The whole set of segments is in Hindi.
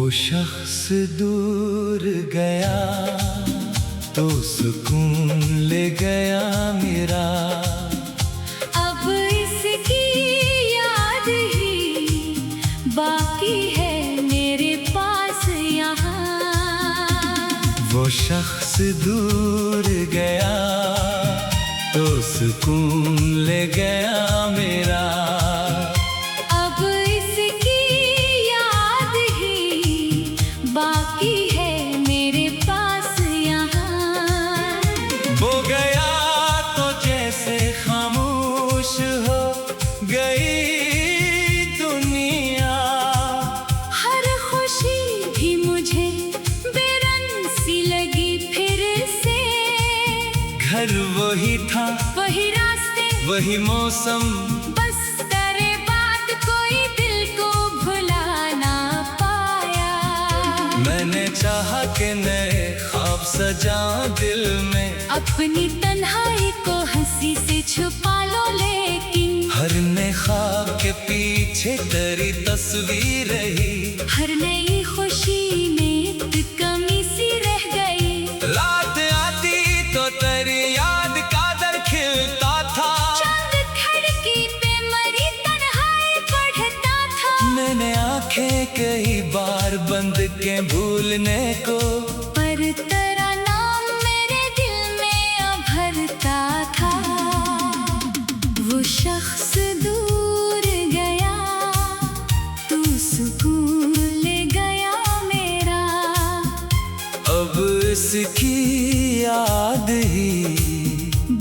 वो शख्स दूर गया तो सुकून ले गया मेरा। अब इसकी याद ही बाकी है मेरे पास यहाँ। वो शख्स दूर गया तो सुकून ले गया मेरा। अब इसकी याद ही बाकी है मेरे पास यहाँ। वो गया तो जैसे खामोश हो गई दुनिया। हर खुशी भी मुझे बेरंग सी लगी फिर से। घर वही था, वही रास्ते, वही मौसम, बस तेरे बात कोई दिल को भुला ना पाया। मैंने चाहा कि नए ख्वाब सजा दिल में। अपनी तन्हाई को हंसी से छुपा लो, लेकिन हर नए ख्वाब के पीछे तेरी तस्वीर रही। हर नई खुशी में एक कमी सी रह गई। रात आती तो तेरी याद का दर खिलता था। चांद खिड़की पे मरी तन्हाई पढ़ता था। मैंने आंखें कई बार बंद के भूलने को, पर तेरा नाम मेरे दिल में उभरता था। वो शख्स दूर गया तू सुकून ले गया मेरा। अब इसकी याद ही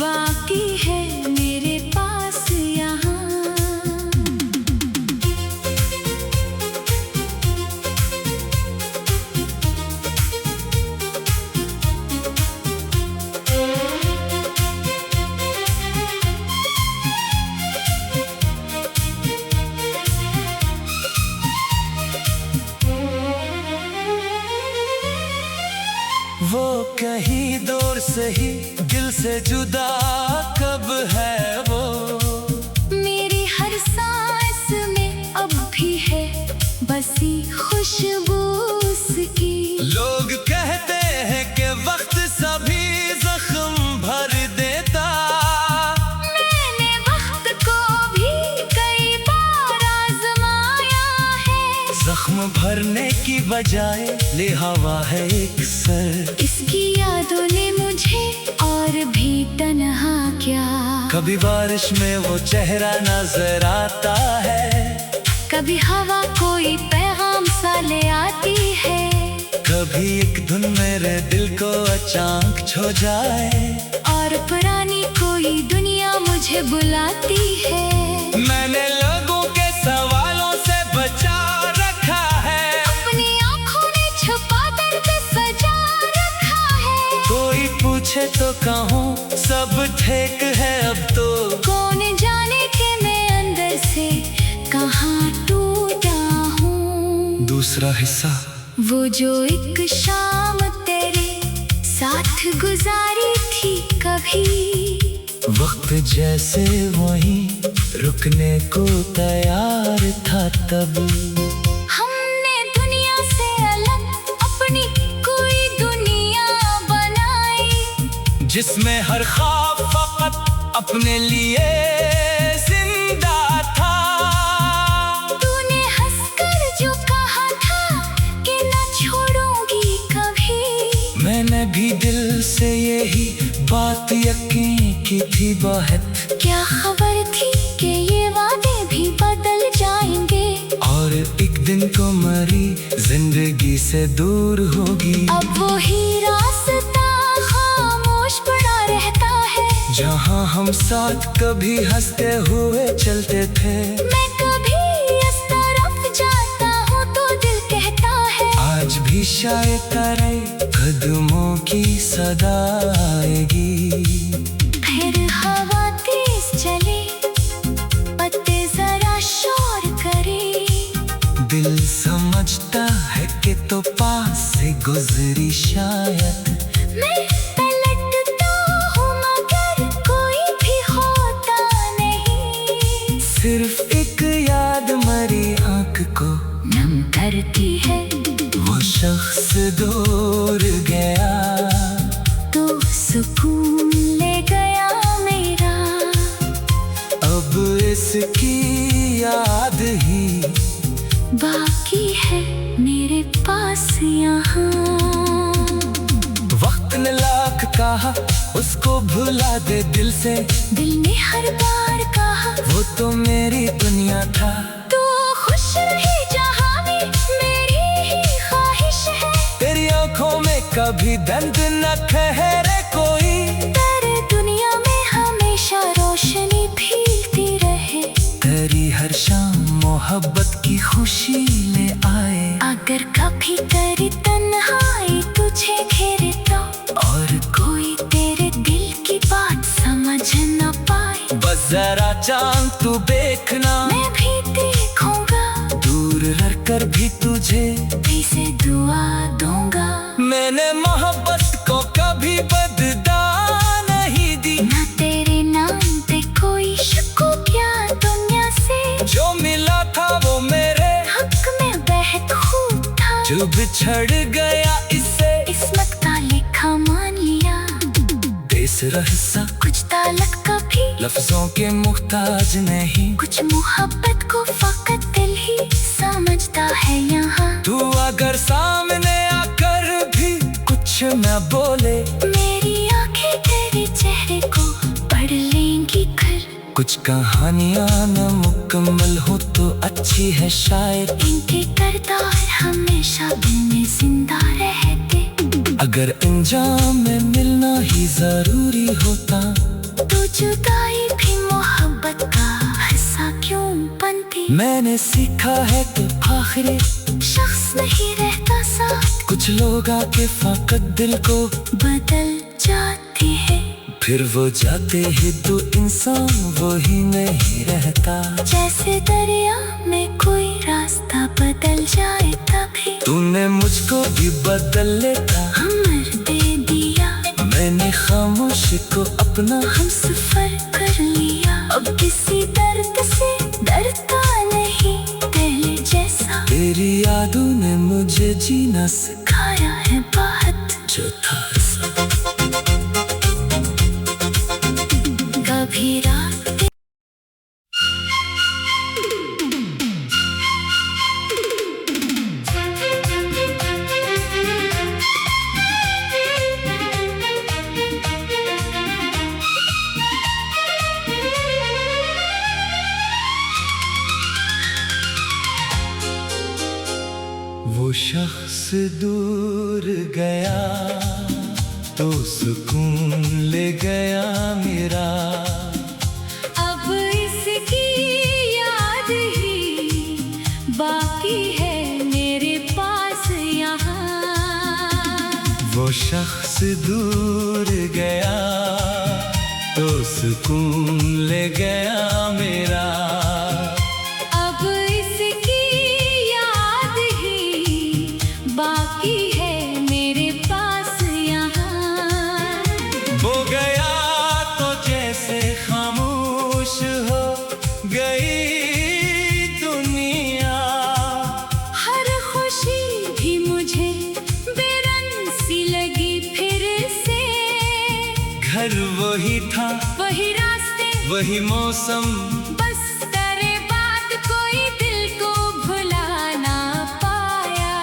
बाकी है मेरे पास यहाँ। वो कहीं दूर से ही दिल से जुदा कब है वो। मेरी हर सांस में अब भी है बसी खुशबू उसकी। लोग कहते हैं कि वक्त सभी जख्म भर देता। मैंने वक्त को भी कई बार आजमाया है। जख्म भरने की बजाय ले हवा है एक सर। इसकी यादों ने मुझे और भी तन्हा किया। कभी बारिश में वो चेहरा नजर आता है। कभी हवा कोई पैगाम सा ले आती है। कभी एक धुन मेरे दिल को अचानक छो जाए। और पुरानी कोई दुनिया मुझे बुलाती है। मैंने लोगों के सवालों से बचा रखा है। अपनी आँखों ने छुपा दर्द सजा रखा है। कोई पूछे तो कहूँ सब ठीक है अब तो। कौन जाने कि मैं अंदर से कहाँ टूटा हूँ। दूसरा हिस्सा वो जो एक शाम तेरे साथ गुजारी थी कभी। वक्त जैसे वहीं रुकने को तैयार था तब। हमने दुनिया से अलग अपनी कोई दुनिया बनाई। जिसमें हर ख्वाब फकत अपने लिए जिंदा था। तूने हंसकर जो कहा था कि न छोड़ूंगी कभी। मैंने भी दिल से यही बात यकीन की थी बहुत। क्या खबर थी कि ये वादे भी बदल जाएंगे। और एक दिन को मरी जिंदगी से दूर होगी। अब वही रास्ता खामोश पड़ा रहता है। जहाँ हम साथ कभी हंसते हुए चलते थे। मैं कभी इस तरफ जाता हूँ तो दिल कहता है आज भी शायद तेरे कदमों की सदा आएगी। फिर हवा तेज चले, पत्ते जरा शोर करे। दिल समझता है कि तो पास से गुजरी शायद। मैं पलटता हूँ मगर कोई भी होता नहीं। सिर्फ एक याद मरी आँख को नम करती है। शख्स दूर गया तो सुकून ले गया मेरा। अब इसकी याद ही बाकी है मेरे पास यहाँ। वक्त ने लाख कहा उसको भुला दे दिल से, दिल ने हर बार कहा वो तो मेरी दुनिया था। तू खुश रहे जहाँ भी मेरी ही ख्वाहिश है। तेरी आंखों में कभी दर्द न ठहरे कोई, तेरे दुनिया में हमेशा रोशनी फीलती रहे। तेरी हर शाम मोहब्बत की खुशी ले आए। अगर कभी तेरी तन्हाई तुझे घेरे तो, और कोई तेरे दिल की बात समझ न पाए, बस जरा चांद तू देखना, मैं भी देखूंगा। दूर रहकर भी तुझे भी से दुआ दूंगा। मैंने मोहब्बत को कभी बदला नहीं दी, ना तेरे नाम पे कोई शुक्रिया दुनिया से। जो मिला था वो मेरे हक में बेहद था, जो बिछड़ गया इससे किस्मत का लिखा मान लिया। देश रहसा कुछ ताल्लुक कभी लफ्जों के मुहताज नहीं, कुछ मोहब्बत को फकत दिल ही समझता है यहाँ। तू अगर सामने आकर भी कुछ न बोले, मेरी आंखें तेरे चेहरे को पढ़ लेंगी कर। कुछ कहानियां न मुकम्मल हो तो अच्छी है शायद, इनके किरदार हमेशा दिल में जिंदा रहते। अगर अंजाम में मिलना ही जरूरी होता, तो जुदाई भी मोहब्बत का हिस्सा क्यों बनती। मैंने सीखा है कि आखिर शख्स नहीं रहता साथ, कुछ लोग आके फकत दिल को बदल जाती है। फिर वो जाते ही तो इंसान वो ही नहीं रहता। जैसे दरिया में कोई रास्ता बदल जाए तभी, तूने मुझको भी बदल लेता, हमर दे दिया। मैंने खामोशी को अपना हम सफर कर लिया, अब किसी दर्द से डरता नहीं दिल जैसा। तेरी यादों ने मुझे जीना सिखाया है बात जो था। कभी रात वो शख्स दूर गया तो सुकून ले गया मेरा। अब इसकी याद ही बाकी है मेरे पास यहाँ। वो शख्स दूर गया तो सुकून ले गया मेरा। अब इसकी याद ही बाकी है मेरे पास यहाँ। वो गया तो जैसे खामोश हो गई दुनिया। हर खुशी भी मुझे बेरंग सी लगी फिर से। घर वही था, वही रास्ते, वही मौसम, बस तेरे बात कोई दिल को भुला ना पाया।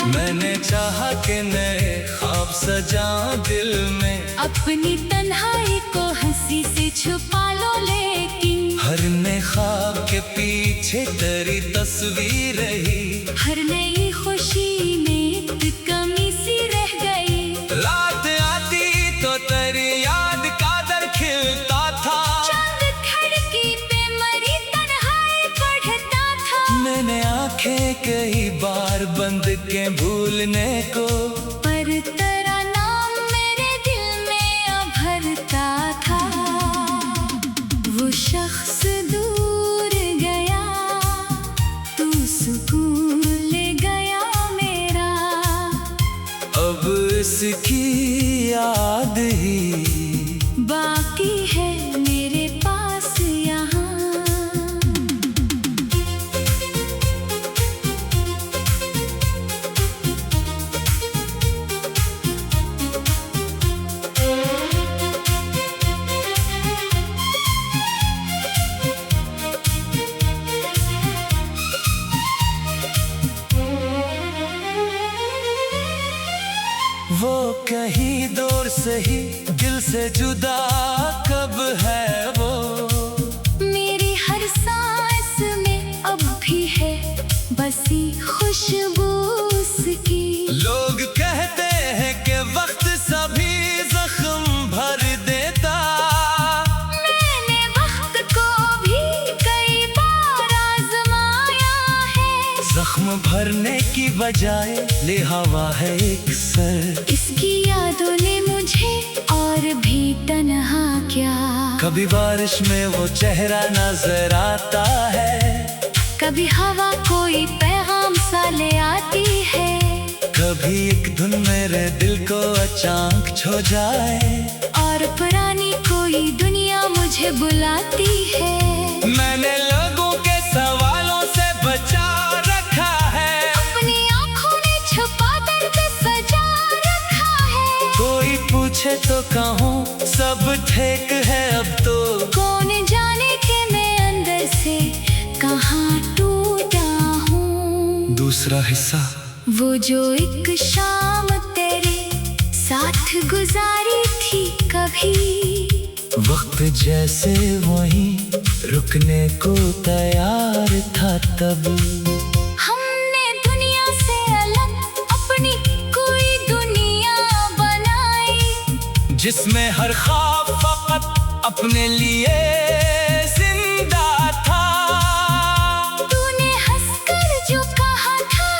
मैंने चाहा कि नए ख्वाब सजा दिल में। अपनी तन्हाई को हंसी से छुपा लो, लेकिन हर नए ख्वाब के पीछे तेरी तस्वीर रही। हर नई खुशी में एक कमी सी रह गई। रात आती तो तेरी याद का दर खिलता था। चांद खिड़की पे मरी तन्हाई बढ़ता था। मैंने आंखें कई बार बंद के भूलने को, पर तेरा नाम मेरे दिल में अभरता था। वो शख्स दूर गया तू सुकून ले गया मेरा। अब इसकी याद ही बाकी है मेरे पास यहाँ। से ही दिल से जुदा कब है वो। मेरी हर सांस में अब भी है बसी खुशबू उसकी। लोग कहते हैं कि वक्त सभी जख्म भर देता, मैंने वक्त को भी कई बार आजमाया है। जख्म भरने की बजाय ले हवा है एक सर। इसकी यादों ने मुझे और भी तन्हा किया। कभी बारिश में वो चेहरा नजर आता है, कभी हवा कोई पैगाम सा ले आती है। कभी एक धुन मेरे दिल को अचानक छो जाए, और पुरानी कोई दुनिया मुझे बुलाती है। मैंने लोगों के सवालों से बचा रखा है, अपनी आँखों ने छुपा दर्द सजा रखा है। कोई पूछे तो कहूँ सब ठीक है अब तो। कौन जाने कि मैं अंदर से कहाँ टूटा हूँ। दूसरा हिस्सा वो जो एक शाम तेरे साथ गुजारी थी कभी। वक्त जैसे वही रुकने को तैयार था तब। हमने दुनिया से अलग अपनी कोई दुनिया बनाई, जिसमें हर ख्वाब फकत अपने लिए जिंदा था। तूने हंसकर जो कहा था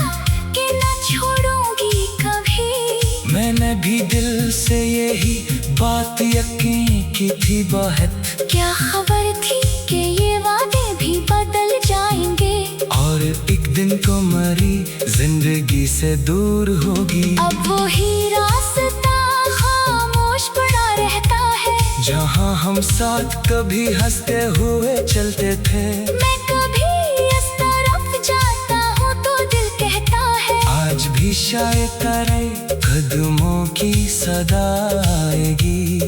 कि न छोड़ूंगी कभी, मैंने भी दिल से यही बात यकीन की थी बहुत। क्या खबर थी कि ये वादे भी बदल जाएंगे। और एक दिन को मरी जिंदगी से दूर होगी। अब वो ही रास्ता खामोश पड़ा रहता है, जहाँ हम साथ कभी हंसते हुए चलते थे। मैं कभी इस तरफ जाता हूँ तो दिल कहता है आज भी शायद तेरे कदमों की सदा आएगी।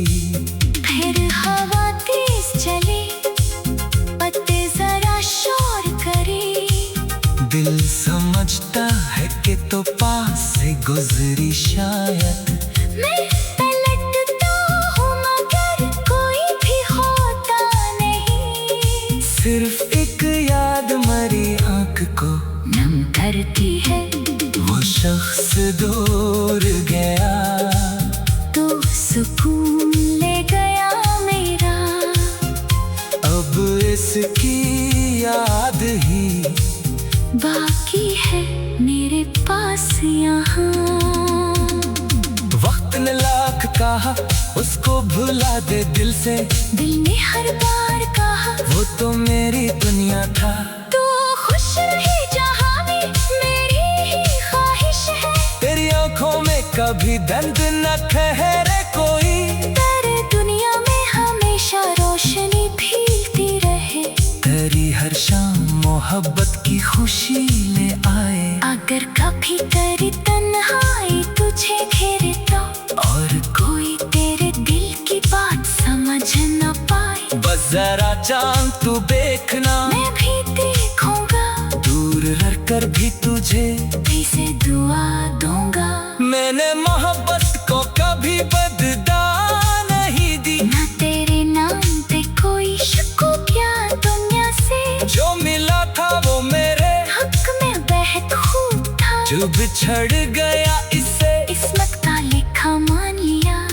फिर हवा तेज चले, पत्ते जरा शोर करे। दिल समझता है कि तो पास से गुजरी शायद। मैं पलटता हूँ मगर कोई भी होता नहीं। सिर्फ एक याद मरी आंख को नम करती है। वो शख्स दूर गया तो सुकून ले गया मेरा। अब इसकी याद ही बाकी है मेरे पास यहाँ। वक्त ने लाख कहा उसको भुला दे दिल से, दिल ने हर बार कहा वो तो मेरी दुनिया था। तू खुश रहे जहाँ भी मेरी ही ख्वाहिश है। तेरी आंखों में कभी दर्द न ठहरे कोई, तेरे दुनिया में हमेशा रोशनी फीलती रहे। तेरी हर शाम मोहब्बत की खुशी ले आए। अगर कभी तेरी तन्हाई तुझे घेरे तो, और कोई तेरे दिल की बात समझ न पाए, बस जरा चांद तू देखना, मैं भी देखूंगा। दूर रहकर भी तुझे भी से दुआ दूंगा। मैंने मोहब्बत को कभी बदला नहीं दी, न तेरे नाम पे कोई शुक्रिया दुनिया से। जो मिला था वो मेरे हक में बेहद खूब था, जो बिछड़ गया इससे किस्मत का लिखा मान लिया।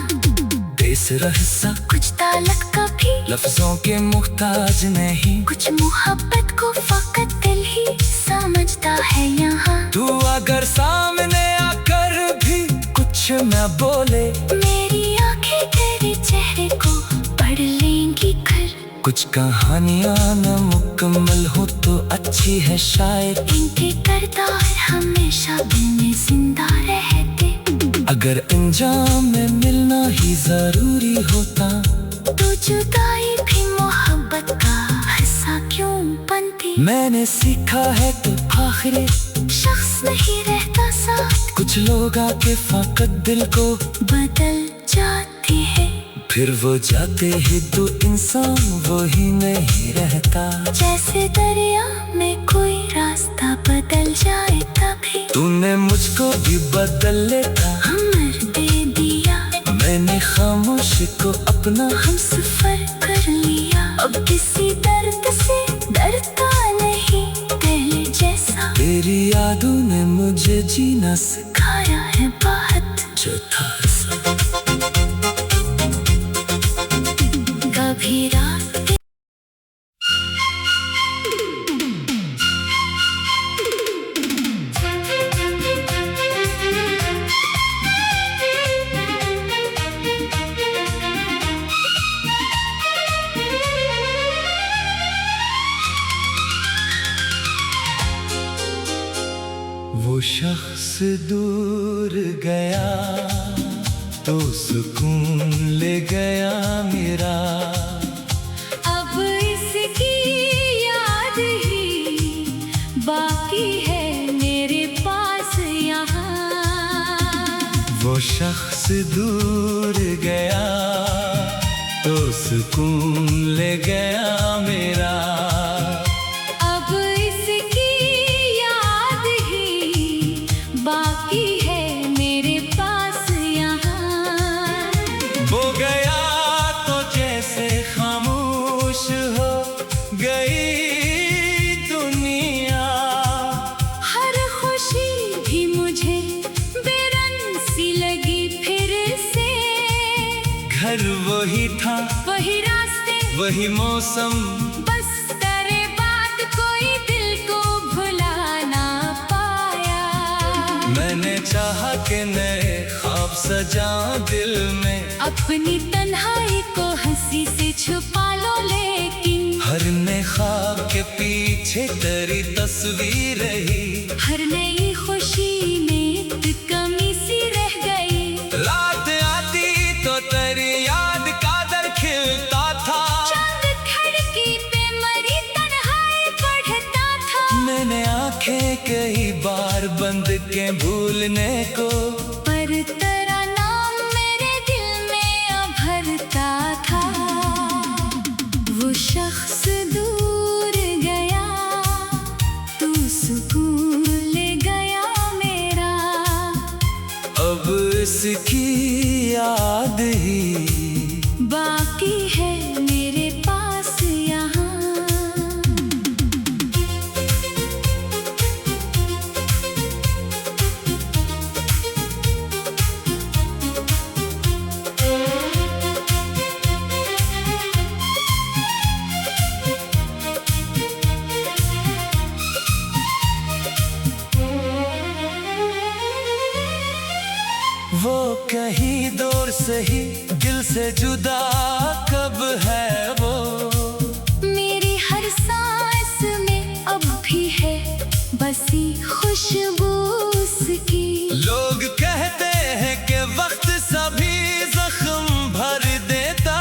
देश रहसा कुछ ताल्लुक कभी लफ्जों के मुहताज नहीं, कुछ मोहब्बत को फकत दिल ही समझता है यहाँ। तू अगर सामने आकर भी कुछ न बोले, मेरी आंखें तेरे चेहरे को पढ़ लेंगी कर। कुछ कहानियां न मुकम्मल हो तो अच्छी है शायद, इनके किरदार हमेशा दिल में जिंदा रहते। अगर अंजाम में मिलना ही जरूरी होता, तो जुदाई भी मोहब्बत का हिस्सा क्यों बनती। मैंने सीखा है तो आखिर शख्स नहीं रहता साथ, कुछ लोग आके फकत दिल को बदल जाते हैं। फिर वो जाते हैं तो इंसान वो ही नहीं रहता। जैसे दरिया में कोई रास्ता बदल जाए तभी तूने मुझको भी बदल लेता, हमर दे दिया। मैं मैंने खामोशी को अपना हम सफर कर लिया, अब किसी दर्द से डरता नहीं। पहले जैसा तेरी यादों ने मुझे जीना सिखाया है बात जो था। कभी रात वो शख्स दूर गया तो सुकून ले गया मेरा। अब इसकी याद ही बाकी है मेरे पास यहाँ। वो शख्स दूर गया तो सुकून ले गया मेरा। बाकी है मेरे पास यहाँ। वो गया तो जैसे खामोश हो गई दुनिया। हर खुशी भी मुझे बेरंग सी लगी फिर से। घर वही था, वही रास्ते, वही मौसम, बस तेरे बाद कोई दिल को भुला ना पाया। मैंने चाहा कि नए ख्वाब सजा दिल में। अपनी तन्हाई को हंसी से छुपा लो, लेकिन हर नए ख्वाब के पीछे तेरी तस्वीर रही। हर नई खुशी में एक कमी सी रह गई। रात आती तो तेरी याद का दर खिलता था। चांद खिड़की पे मरी तन्हाई बढ़ता था। मैंने आंखें कई बार बंद के भूलने को, पर तेरा नाम मेरे दिल में उभरता था। वो शख्स दूर गया तू सुकून ले गया मेरा। अब इसकी याद ही बाकी है मेरे पास यहाँ। वो कहीं दूर से ही दिल से जुदा कब है वो। मेरी हर सांस में अब भी है बसी खुशबू उसकी। लोग कहते हैं कि वक्त सभी जख्म भर देता।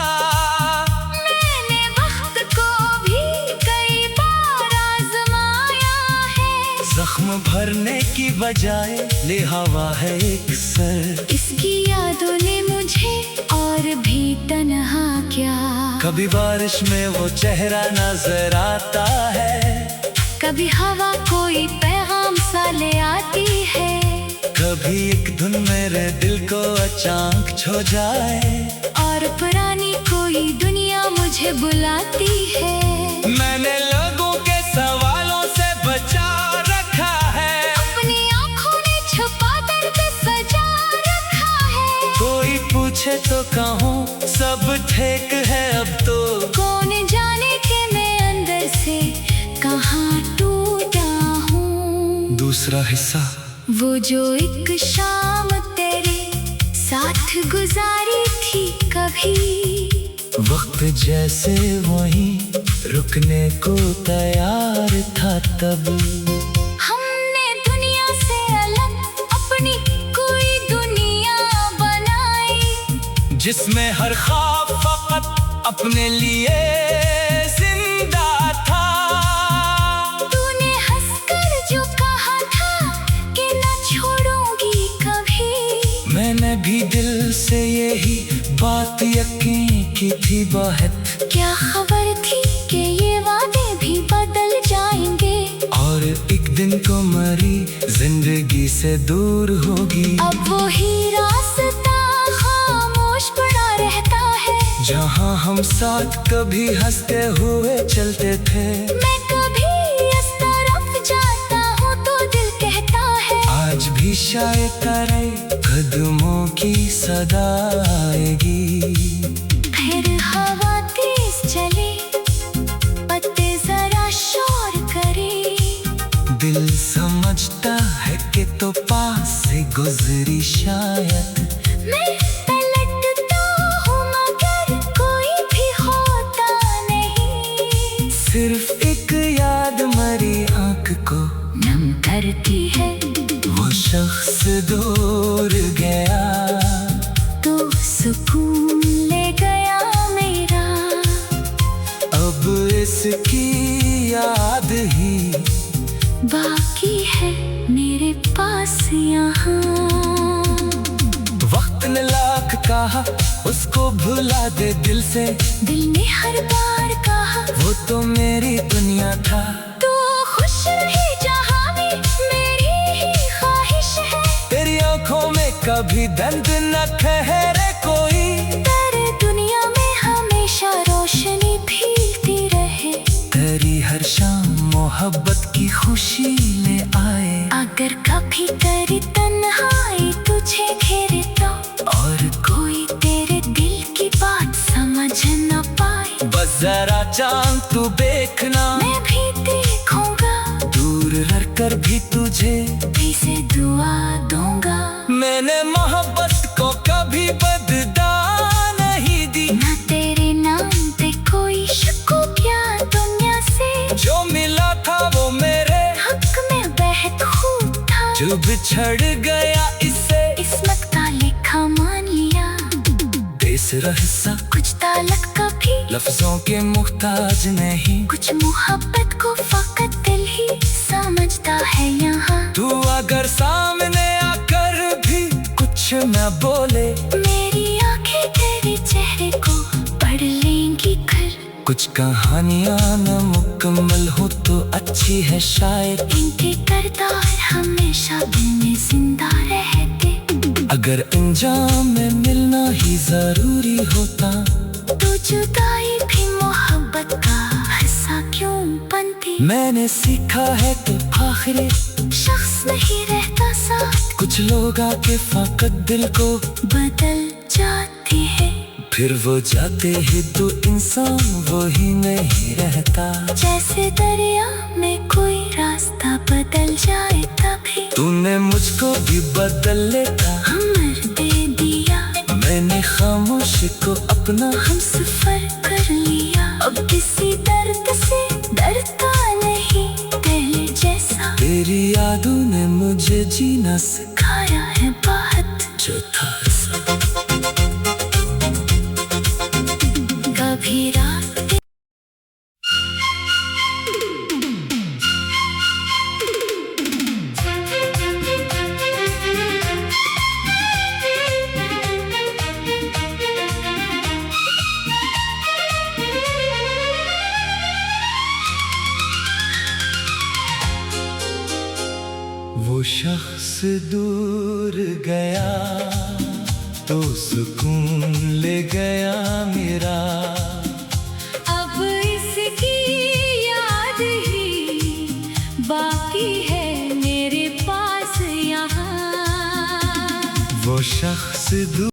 मैंने वक्त को भी कई बार आजमाया है। जख्म भरने की बजाय ले हवा है एक सर। इसकी यादों ने मुझे और भी तन्हा किया। कभी बारिश में वो चेहरा नजर आता है। कभी हवा कोई पैगाम सा ले आती है। कभी एक धुन मेरे दिल को अचानक छो जाए। और पुरानी कोई दुनिया मुझे बुलाती है। मैंने लोगों के सवालों से बचा रखा है। अपनी आँखों ने छुपा दर्द सजा रखा है। कोई पूछे तो कहूँ सब ठीक है अब तो। कौन जाने कि मैं अंदर से कहाँ टूटा हूँ। दूसरा हिस्सा वो जो एक शाम तेरे साथ गुजारी थी कभी। वक्त जैसे वहीं रुकने को तैयार था तब। हमने दुनिया से अलग अपनी कोई दुनिया बनाई। जिसमें हर ख्वाब फकत अपने लिए जिंदा था। तूने हंसकर जो कहा था कि न छोड़ूंगी कभी। मैंने भी दिल से यही बात यकीन की थी बहुत। क्या खबर थी कि ये वादे भी बदल जाएंगे। और एक दिन को मरी जिंदगी से दूर होगी। अब वही रास्ता खामोश जहाँ हम साथ कभी हंसते हुए चलते थे। मैं कभी इस तरफ जाता हूँ तो दिल कहता है आज भी शायद करे कदमों की सदा आएगी। फिर हवा तेज चले, पत्ते जरा शोर करे, दिल समझता है कि तो पास से गुजरी शायद। मैं पलटता हूँ मगर कोई भी होता नहीं, सिर्फ एक याद मरी आंख को नम करती है। वो शख्स दूर गया तो सुकून ले गया मेरा, अब इसकी याद ही बाकी है मेरे पास यहाँ। वक्त ने लाख कहा उसको भुला दे दिल से, दिल ने हर बार कहा वो तो मेरी दुनिया था। तू खुश रहे जहाँ भी मेरी ही ख्वाहिश है, तेरी आंखों में कभी दर्द न ठहरे कोई, तेरे दुनिया में हमेशा रोशनी फीलती रहे, तेरी हर शाम मोहब्बत की खुशी ले आए। अगर कभी तेरी तन्हाई तुझे घेरे तो, और कोई तेरे दिल की बात समझ न पाए, बस जरा चांद तू देखना, मैं भी देखूंगा, दूर रहकर भी तुझे भी से दुआ दूंगा। मैंने मोहब्बत को कभी बदला नहीं दी, न तेरे नाम पे कोई शुक्रिया दुनिया से, जो मिला था वो मेरे हक में बेहद था, जो बिछड़ गया इससे किस्मत का लिखा मान लिया। देश रहसा कुछ ताल्लुक कभी लफ्जों के मुहताज नहीं, कुछ मोहब्बत को फकत दिल ही समझता है यहाँ। तू अगर सामने आकर भी कुछ न बोले, मेरी आंखें तेरे चेहरे को पढ़ लेंगी कर, कुछ कहानियां न मुकम्मल हो तो अच्छी है शायद, इनके किरदार हमेशा दिल में जिंदा रहते। अगर अंजाम में मिलना ही जरूरी होता, तो जुदाई भी मोहब्बत का हिस्सा क्यों बनती। मैंने सीखा है कि आखिर शख्स नहीं रहता साथ, कुछ लोग आके फकत दिल को बदल जाते हैं, फिर वो जाते ही तो इंसान वो ही नहीं रहता। जैसे दरिया में कोई रास्ता बदल जाए तभी तूने मुझको भी बदल लेता, हमर दे दिया, मैंने खामोश को अपना हम सफर कर लिया। अब किसी दर्द से डरता नहीं, पहले जैसा तेरी यादों ने मुझे जीना सिखाया है बात जो था। कभी रात वो शख्स दूर गया तो सुकून ले गया मेरा, अब इसकी याद ही बाकी है मेरे पास यहाँ। वो शख्स दूर